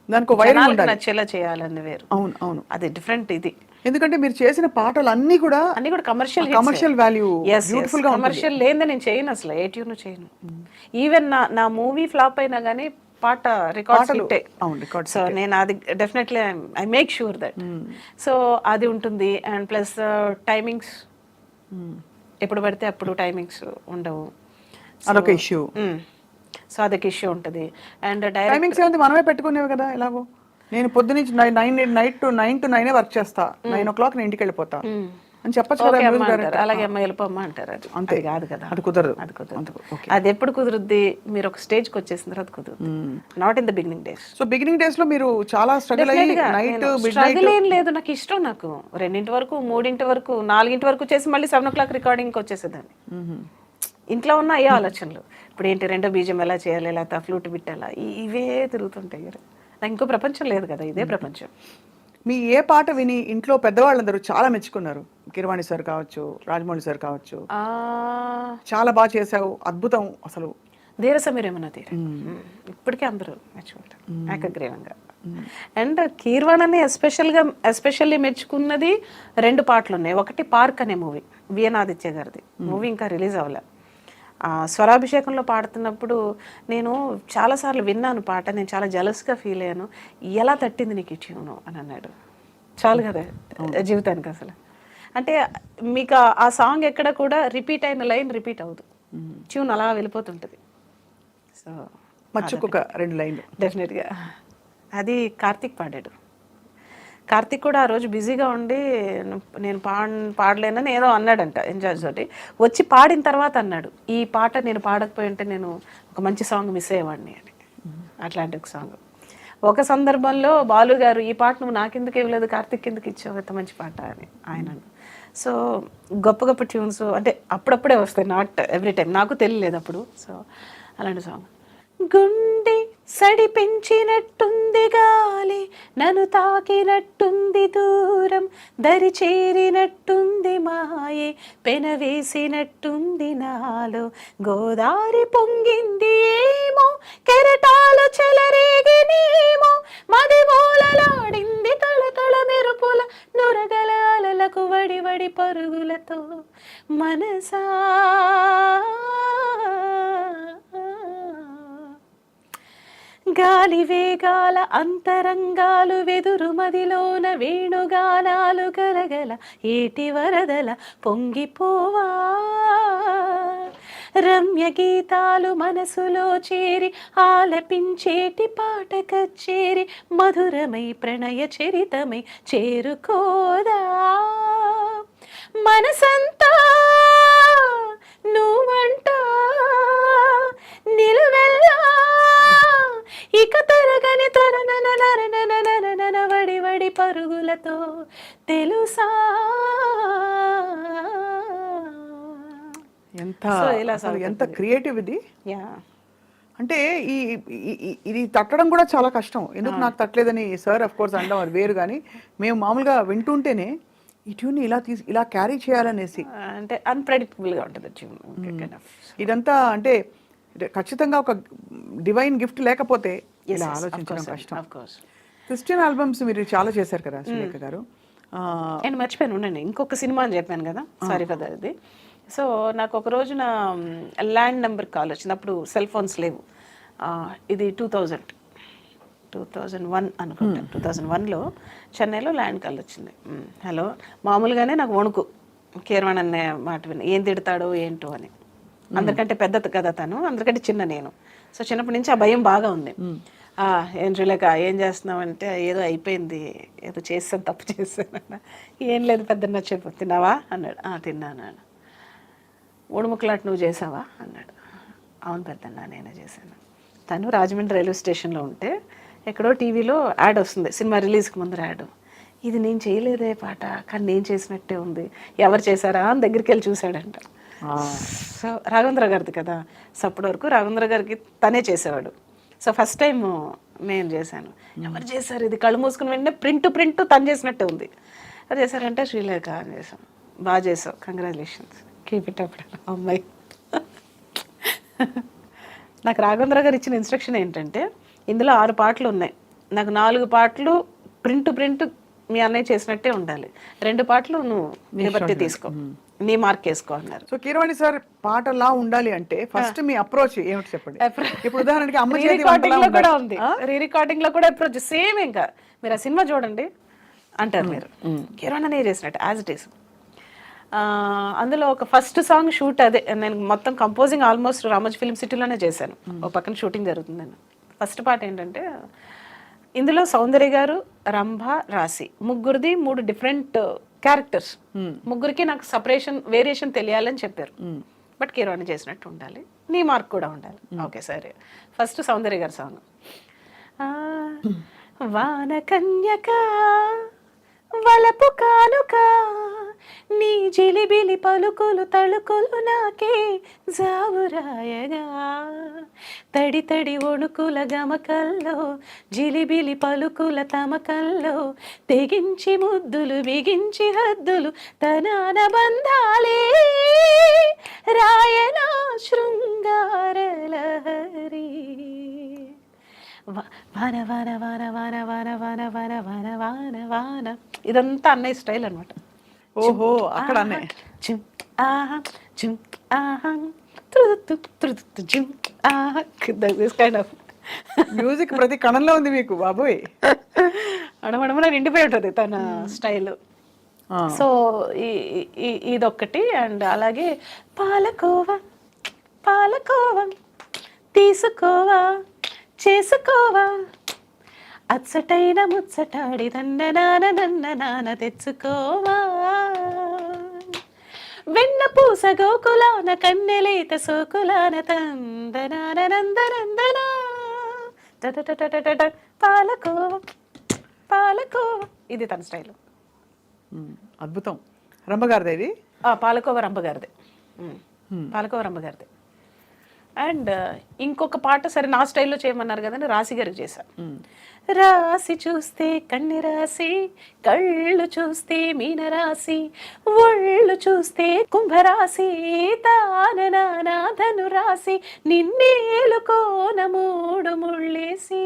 దానికి వైరల్ నచ్చేలా చేయాలని వేరు. అవును అవును, అది డిఫరెంట్. ఇది ఎందుకంటే మీరు చేసిన పాటలు అన్నీ కూడా కమర్షియల్ వాల్యూ, బ్యూటిఫుల్ గా. కమర్షియల్ లేదని నేను చేయను, అసలు ఏ ట్యూన్ చేయను. ఈవెన్ నా మూవీ ఫ్లాప్ అయినా కానీ పాట రికార్డ్. సో నేను అది definitely I make sure that. So అది ఉంటుంది. అండ్ ప్లస్ టైమింగ్స్, ఎప్పుడు పడితే అప్పుడు టైమింగ్స్ ఉండవు, అదొక ఇష్యూ. సో అదొక ఇష్యూ ఉంటుంది. అండ్ టైమింగ్స్ ఏమంటే మనమే పెట్టుకునేవి కదా. ఎలాగో నేను పొద్దునుంచి 9 to 9 వర్క్ చేస్తా, 9 o'clock నేను ఇంటికి వెళ్ళిపోతా అని చెప్పచ్చు కదా. అలాగే అమ్మ వెళ్ళిపోమ్మా అంటారు, అది అంతే కాదు కదా, అది కుదరదు. అది ఎప్పుడు కుదురుద్ది? మీరు ఒక స్టేజ్కి వచ్చేసిన తర్వాత కుదురుద్ది, not in the beginning days. So beginning days లో మీరు చాలా స్ట్రగుల్ అయ్యి స్ట్రగుల్ ఏం లేదు, నాకు ఇష్టం. నాకు 2 వరకు, 3 వరకు, 4 వరకు చేసి మళ్ళీ 7 o'clock రికార్డింగ్కి వచ్చేసేదాన్ని. ఇంట్లో ఉన్న ఏ ఆలోచనలు, ఇప్పుడు ఏంటి రెండో బీజం ఎలా చేయాలి, లేకపోతే ఫ్లూట్ బిట్టాలా, ఇవే తిరుగుతుంటాయి కదా. నాకు ఇంకో ప్రపంచం లేదు కదా, ఇదే ప్రపంచం. మీ ఏ పాట విని ఇంట్లో పెద్దవాళ్ళందరూ చాలా మెచ్చుకున్నారు? కిరవాణి సార్ కావచ్చు, రాజమౌళి సార్ కావచ్చు, చాలా బాగా చేసావు, అద్భుతం అసలు. ధీరసమీరేమన్నా తీర ఇప్పటికే అందరూ మెచ్చుకుంటారు ఏకగ్రీవంగా. అండ్ కీర్వాణని ఎస్పెషల్లీ మెచ్చుకున్నది 2 పాటలు ఉన్నాయి. ఒకటి పార్క్ అనే మూవీ, విఎన్ ఆదిత్య గారిది మూవీ, ఇంకా రిలీజ్ అవ్వలే. స్వరాభిషేకంలో పాడుతున్నప్పుడు నేను చాలాసార్లు విన్నాను పాట, నేను చాలా జలస్గా ఫీల్ అయ్యాను. ఎలా తట్టింది నీకు ఈ ట్యూను అని అన్నాడు. చాలు కదా జీవితానికి అసలు. అంటే మీకు ఆ సాంగ్ ఎక్కడ కూడా రిపీట్ అయిన లైన్ రిపీట్ అవ్వదు, ట్యూన్ అలా వెళ్ళిపోతుంటుంది. సో మచ్చుకొక 2 లైన్లు డెఫినెట్గా. అది కార్తీక్ పాడాడు. కార్తిక్ కూడా ఆ రోజు బిజీగా ఉండి నేను పాడలేనని ఏదో అన్నాడంట ఎంజాయ్ తోటి. వచ్చి పాడిన తర్వాత అన్నాడు, ఈ పాట నేను పాడకపోయి ఉంటే నేను ఒక మంచి సాంగ్ మిస్ అయ్యేవాడిని అని. అట్లాంటి ఒక సాంగ్. ఒక సందర్భంలో బాలు గారు, ఈ పాట నువ్వు నాకెందుకు ఇవ్వలేదు, కార్తిక్ ఎందుకు ఇచ్చావు, ఎంత మంచి పాట అని ఆయన. సో గొప్ప గొప్ప ట్యూన్స్ అంటే అప్పుడప్పుడే వస్తాయి, నాట్ ఎవ్రీ టైం. నాకు తెలియలేదు అప్పుడు. సో అలాంటి సాంగ్. గుండె సడి పెంచినట్టుంది గాలి, నన్ను తాకినట్టుంది దూరం, దరి చేరినట్టుంది మాయే, పెనవేసినట్టుంది నాలో, గోదారి పొంగింది ఏమో, కెరటాలు చెలరేగినేమో, మది మూలలాడింది తళతళ మెరుపుల నురగల అలలకు వడి వడి పరుగులతో మనసా. గాలి వేగాల అంతరంగాలు వెదురు మదిలోన వేణుగానాలు గలగల ఏటి వరదల పొంగిపోవా, రమ్య గీతాలు మనసులో చేరి ఆలపించేటి పాట కచ్చేరి, మధురమై ప్రణయ చరితమై చేరుకోదా, మనసంతా నువ్వంట నిలువెల్లా, ఇక తరగని తరనన వడి వడి పరుగులతో తెలుసా. ఎంత క్రియేటివ్ ఇది. అంటే ఇది తట్టడం కూడా చాలా కష్టం. ఎందుకు నాకు తట్టలేదని సార్ అఫ్ కోర్స్ అంటాం, అది వేరు. కానీ మేము మామూలుగా వింటుంటేనే ఈ ట్యూన్ ఇలా క్యారీ చేయాలనేసి, అంటే అన్ప్రెడిక్టబుల్గా ఉంటుంది ట్యూన్. ఇదంతా అంటే ఖచ్చితంగా ఒక డివైన్ గిఫ్ట్ లేకపోతే ఇలా ఆలోచించడం కష్టం. క్రిస్టియన్ ఆల్బమ్స్ మీరు చాలా చేశారు కదా శ్రీలేఖ గారు. నేను మర్చిపోయాను, ఉండండి, ఇంకొక సినిమా అని చెప్పాను కదా, సారీ ఫర్ అది. సో నాకు ఒక రోజున ల్యాండ్ నెంబర్ కాల్ వచ్చింది. అప్పుడు సెల్ ఫోన్స్ లేవు. ఇది 2001 అనుకుంటా. 2001లో చెన్నైలో ల్యాండ్ కాల్ వచ్చింది. హలో, మామూలుగానే నాకు వణుకు, కీరవాణి అనే మాట విని ఏం తిడతాడో ఏంటో అని. అందరికంటే పెద్ద కదా తను, అందరికంటే చిన్న నేను. సో చిన్నప్పటి నుంచి ఆ భయం బాగా ఉంది. ఏం శ్రీలేఖ ఏం చేస్తున్నావు అంటే, ఏదో అయిపోయింది, ఏదో చేస్తాను, తప్పు చేస్తాను. ఏం లేదు పెద్దన్న, చెప్పు, తిన్నావా అన్నాడు. తిన్నాను. ఊడుముక్కలాట నువ్వు చేసావా అన్నాడు. అవును పెద్దన్న, నేనే చేశాను. తను రాజమండ్రి రైల్వే స్టేషన్లో ఉంటే ఎక్కడో టీవీలో యాడ్ వస్తుంది, సినిమా రిలీజ్కి ముందర యాడ్. ఇది నేను చేయలేదే పాట, కానీ నేను చేసినట్టే ఉంది, ఎవరు చేశారా అని దగ్గరికి వెళ్ళి చూశాడంట. సో రాఘవేంద్ర గారిది కదా. సో అప్పటి వరకు రాఘవేంద్ర గారికి తనే చేసేవాడు. సో ఫస్ట్ టైం నేను చేశాను. ఎవరు చేశారు ఇది, కళ్ళు మూసుకుని వెంటనే ప్రింట్ తను చేసినట్టే ఉంది. అది చేశారంటే శ్రీలేఖ అని చేశాం. బాగా చేసావు, కంగ్రాచులేషన్స్, కీప్ ఇట్ అప్ అమ్మాయి. నాకు రాఘవేంద్ర గారు ఇచ్చిన ఇన్స్ట్రక్షన్ ఏంటంటే, ఇందులో 6 పాటలు ఉన్నాయి, నాకు 4 పాటలు ప్రింట్ మీ అన్నయ్య చేసినట్టే ఉండాలి, 2 పాటలు నువ్వు లిబర్టీ తీసుకో, నీ మార్క్ వేసుకో అన్నారు. సో కీరవాణి సార్ పాటలా ఉండాలి అంటే ఫస్ట్ మీ అప్రోచ్ ఏమిటి చెప్పండి. ఇప్పుడు ఉదాహరణకి అమ్మ చేతి రికార్డింగ్ లో కూడా ఉంది, రికార్డింగ్ లో కూడా అప్రోచ్ సేమ్. ఇంకా మీరు ఆ సినిమా చూడండి అంటారు మీరు, కీరవాణి చేసినట్టు యాజ్ ఇట్ ఈస్. అందులో ఒక ఫస్ట్ సాంగ్ షూట్ అదే, నేను మొత్తం కంపోజింగ్ ఆల్మోస్ట్ రామోజీ ఫిల్మ్ సిటీలోనే చేశాను. ఒక పక్కన షూటింగ్ జరుగుతుందని. ఫస్ట్ పాట ఏంటంటే, ఇందులో సౌందర్య గారు, రంభ, రాశి ముగ్గురిది 3 డిఫరెంట్ క్యారెక్టర్స్. ముగ్గురికి నాకు వేరియేషన్ తెలియాలని చెప్పారు. బట్ కీరవాణి చేసినట్టు ఉండాలి, నీ మార్క్ కూడా ఉండాలి. ఓకే సరే. ఫస్ట్ సౌందర్య గారి సాంగ్. వాన కన్యక వలపు కానుక, నీ జిలిబిలి పలుకులు తళుకులు నాకే జావురాయగా, తడి తడి వణుకుల గమకల్లో జిలిబిలి పలుకుల తమకల్లో, తెగించి ముద్దులు బిగించి హద్దులు తనాన బంధాలే, రాయన శృంగారలహరి. వాన వాన వాన వాన వాన వాన వాన వాన వాన వాన, ఇదంతా అన్నయ్య స్టైల్ అనమాట. ఓహో, అక్కడ మ్యూజిక్ ప్రతి కణంలో ఉంది మీకు బాబోయ్, అడమడమన నిండిపోయి ఉంటుంది తన స్టైల్. సో ఇదొక్కటి. అండ్ అలాగే పాలకోవా పాలకోవా తీసుకోవా చేసుకోవా, అచ్చటైన ముచ్చటాడి నన్న తెచ్చుకోవా వెన్న పూస గోకులాన కన్నెలేత సోకులాన తందనానందనందనా పాలకోవ పాలకోవ. ఇది తన స్టైల్. అద్భుతం. రంభగారిది ఇది? పాలకోవ రంభగారిదే. పాలకోవ రంభగారిదే. అండ్ ఇంకొక పాట సరే నా స్టైల్లో చేయమన్నారు కదండి, రాశి గారికి చేశాను. రాసి చూస్తే కన్ని రాసి, కళ్ళు చూస్తే మీన రాసి, ఒళ్ళు చూస్తే కుంభరాశి, తాననాధను రాసి, నిన్నేలుకోన మూడు ముళ్ళేసి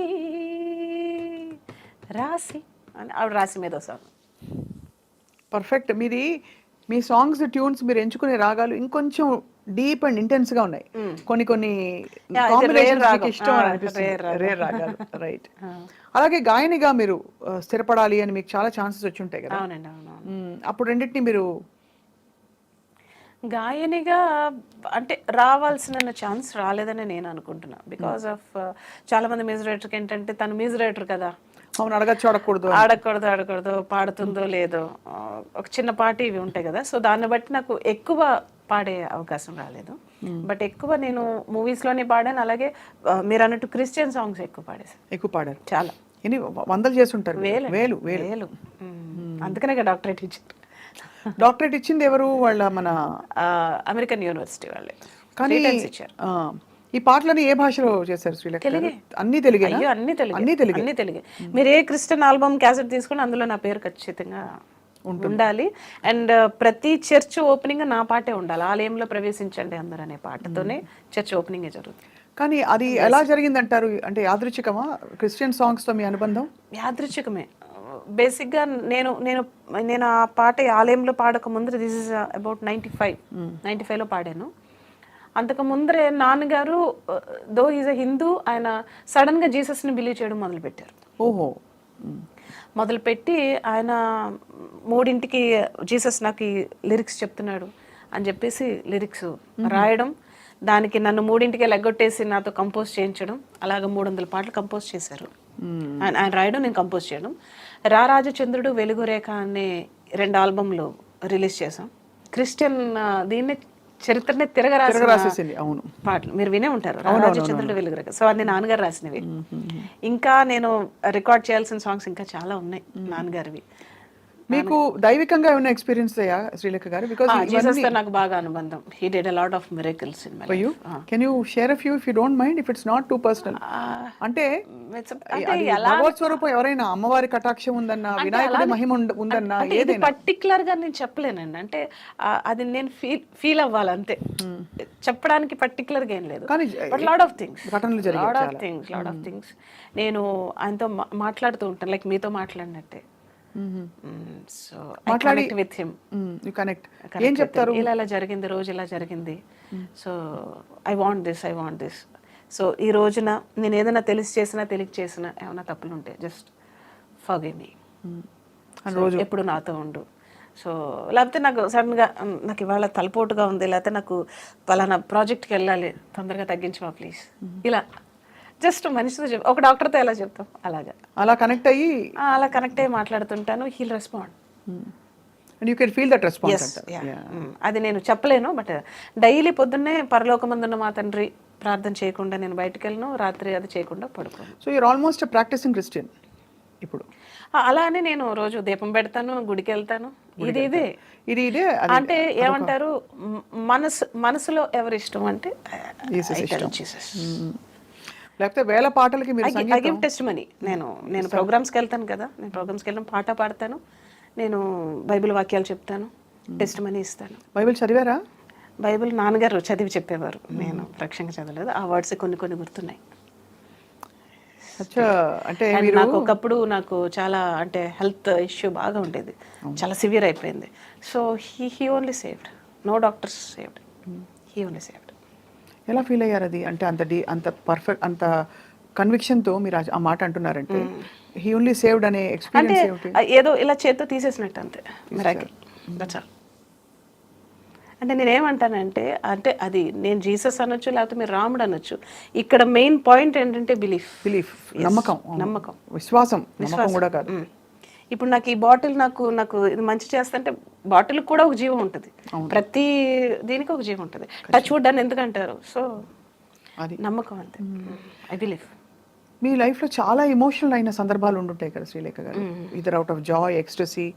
రాసి అని ఆవిడ రాసి మీద సాంగ్. పర్ఫెక్ట్. మీది మీ సాంగ్స్ ట్యూన్స్ మీరు ఎంచుకునే రాగాలు ఇంకొంచెం డీప్ అండ్ ఇంటెన్స్ గా ఉన్నాయి. కొన్ని కొన్ని కాంబినేషన్స్ మీకు ఇష్టం అని అనిపిస్తుంది. రేర్ రాగాలు. రైట్. అలాగే గాయనిగా మీరు స్థిరపడాలి అని మీకు చాలా ఛాన్సెస్ వచ్చి ఉంటాయి కదా. అవునండి, అవును. అప్పుడు రెండింటిని మీరు గాయనిగా అంటే రావాల్సిన ఛాన్స్ రాలేదని నేను అనుకుంటున్నా. బికాస్ ఆఫ్ చాలా మంది మ్యూజిక్ డైరెక్టర్కి ఏంటంటే తను మ్యూజిక్ డైరెక్టర్ కదా, అవును అడగచ్చు ఆడకూడదు పాడుతుందో లేదో, ఒక చిన్న పాట ఇవి ఉంటాయి కదా. సో దాన్ని బట్టి నాకు ఎక్కువ పాడే అవకాశం రాలేదు. బట్ ఎక్కువ నేను మూవీస్లోనే పాడాను. అలాగే మీరు అన్నట్టు క్రిస్టియన్ సాంగ్స్ ఎక్కువ పాడారు. చాలా ఎన్ని వందలు చేసి ఉంటారు. వేలు. అందుకనే డాక్టరేట్ ఇచ్చారు. డాక్టరేట్ ఇచ్చింది ఎవరు? వాళ్ళ మన అమెరికన్ యూనివర్సిటీ వాళ్ళే. కానీ ఇచ్చారు. ఈ పాటలని ఏ భాషలో చేశారు శ్రీలేఖ? అన్ని తెలుగే. అన్ని తెలుగే. మీరు ఏ క్రిస్టియన్ ఆల్బమ్ క్యాసెట్ తీసుకుని అందులో నా పేరు ఖచ్చితంగా ఉండాలి. అండ్ ప్రతి చర్చ్ ఓపెనింగ్ నా పాటే ఉండాలి. ఆలయంలో ప్రవేశించండి అందరూ అనే పాటతోనే చర్చ్ ఓపెనింగ్ జరుగుతుంది. కానీ అది ఎలా జరిగిందంటారు? అంటే యాదృచ్ఛికమా క్రిస్టియన్ సాంగ్స్ తో మీ అనుబంధం? యాదృచ్ఛికమే. బేసిక్గా నేను ఆ పాట ఆలయంలో పాడక ముందర, దిస్ ఇస్ అబౌట్ 95లో పాడాను. అంతకు ముందరే నాన్నగారు దో ఈజ్ అ హిందూ, ఆయన సడన్గా జీసస్ని బిలీవ్ చేయడం మొదలుపెట్టారు. ఓహో. మొదలుపెట్టి ఆయన 3ంటికి జీసస్ నాకు ఈ లిరిక్స్ చెప్తున్నాడు అని చెప్పేసి లిరిక్స్ రాయడం, దానికి నన్ను 3ంటికే లెగ్గొట్టేసి నాతో కంపోజ్ చేయించడం, అలాగ 300 పాటలు కంపోజ్ చేశారు. ఆయన రాయడం, నేను కంపోజ్ చేయడం. రారాజచంద్రుడు, వెలుగురేఖ అనే 2 ఆల్బమ్లు రిలీజ్ చేసాం. క్రిస్టియన్ దీన్ని చరిత్రనే తిరగరాసేసింది. అవును, పాటలు మీరు వినే ఉంటారు, రారాజచంద్రుడు, వెలుగురేఖ. సో అది నాన్నగారు రాసినవి. ఇంకా నేను రికార్డ్ చేయాల్సిన సాంగ్స్ ఇంకా చాలా ఉన్నాయి నాన్నగారివి. మీకు దైవికంగా ఏమైనా ఎక్స్పీరియన్స్ అయ్యా శ్రీలేఖ గారు? బికాజ్ జీసస్ తో నాకు బాగా అనుబంధం. హి did a lot of miracles in my life. Can you share a few if you don't mind, if it's not too personal? అంటే భగవత్ స్వరూపం ఎవరైనా, అమ్మవారి కటాక్షం ఉందన్నా, వినాయకుడి మహిమ ఉందన్నా, ఏదైనా పర్టికులర్ గా నేను చెప్పలేనండి. అంటే అది నేను ఫీల్ అవ్వాలి అంతే. చెప్పడానికి పర్టికులర్ గా ఏం లేదు. బట్ లాట్ ఆఫ్ థింగ్స్ నేను ఆయనతో మాట్లాడుతూ ఉంటాను, లైక్ మీతో మాట్లాడినట్టే. So I connect with him. You connect. ఏం చెప్తారు? ఇలా జరిగింది, రోజు ఇలా జరిగింది, so I want this. So ఈ రోజున నేను ఏదైనా తెలిసి చేసినా ఏమైనా తప్పులు ఉంటే జస్ట్ ఫర్గివ్ మీ, ఎప్పుడు నాతో ఉండు. సో లేకపోతే నాకు సడన్గా నాకు ఇవాళ తలపోటుగా ఉంది, లేకపోతే నాకు పలానా ప్రాజెక్ట్కి వెళ్ళాలి, తొందరగా తగ్గించమా ప్లీజ్, ఇలా జస్ట్ మనిషితో ఒక డాక్టర్తో ఎలా చెప్తాం అలా కనెక్ట్ అయ్యి మాట్లాడుతుంటాను. He'll respond. You can feel that response. అది నేను చెప్పలేను. బట్ డైలీ పొద్దున్నే పరలోకమందున్న మా తండ్రి ప్రార్థన చేయకుండా నేను బయటకు వెళ్ళను, రాత్రి అది చేయకుండా పడుకోను. So you're almost practising Christian ఇప్పుడు. అలానే నేను రోజు దీపం పెడతాను, గుడికి వెళ్తాను. ఇదే అంటే ఏమంటారు, మనసులో ఎవరి ఇష్టం అంటే జీసస్. లేకపోతే వేల పాటలకి మీరు ఐ గివ్ టెస్టిమనీ. నేను ప్రోగ్రామ్స్కి వెళ్తాను కదా, నేను ప్రోగ్రామ్స్కి వెళ్ళిన పాట పాడతాను, నేను బైబిల్ వాక్యాలు చెప్తాను, టెస్టిమనీ ఇస్తాను. బైబిల్ చదివారా? బైబిల్ నాన్నగారు చదివి చెప్పేవారు, నేను ప్రత్యక్షంగా చదవలేదు. ఆ వర్డ్స్ కొన్ని గుర్తున్నాయి. అంటే నాకు ఒకప్పుడు నాకు చాలా అంటే హెల్త్ ఇష్యూ బాగా ఉండేది, చాలా సివియర్ అయిపోయింది. So he only saved, no doctors saved, he only saved. ఎలా ఫీల్ అయ్యారు అది? అంటే అంత పర్ఫెక్ట్, అంత కన్విక్షన్తో మీరు ఆ మాట అంటున్నారంటే హీ ఓన్లీ సేవ్డ్ అనే ఎక్స్పీరియన్స్ ఏదో ఇలా చేత్తో తీసేసినట్టు అంతే, మిరాకిల్, దట్స్ ఆల్. అంటే నేనేమంటానంటే అంటే అది నేను జీసస్ అనొచ్చు లేకపోతే మీరు రాముడు అనొచ్చు. ఇక్కడ మెయిన్ పాయింట్ ఏంటంటే బిలీఫ్, నమ్మకం, నమ్మకం, విశ్వాసం, నమ్మకం కూడా కాదు. ఇప్పుడు నాకు ఈ బాటిల్ నాకు ఇది మంచి చేస్తుంటే బాటిల్ కూడా ఒక జీవం ఉంటుంది, ప్రతి దీనికి ఒక జీవం ఉంటుంది. టచ్ వుడ్ అని ఎందుకంటారు? సో అది నమ్మకం అంతే. I believe. మీ లైఫ్లో చాలా ఎమోషనల్ అయిన సందర్భాలు ఉండుంటాయి కదా శ్రీలేఖ గారు, either out of Joy, ecstasy,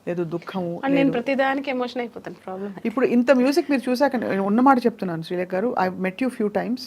లేదు దుఃఖము. అండ్ నేను ప్రతిదానికి ఎమోషన్ అయిపోతాను. ప్రాబ్లం ఇప్పుడు ఇంత మ్యూజిక్ మీరు చూసాక నేను ఉన్న మాట చెప్తున్నాను శ్రీలేఖ గారు, I met you few times.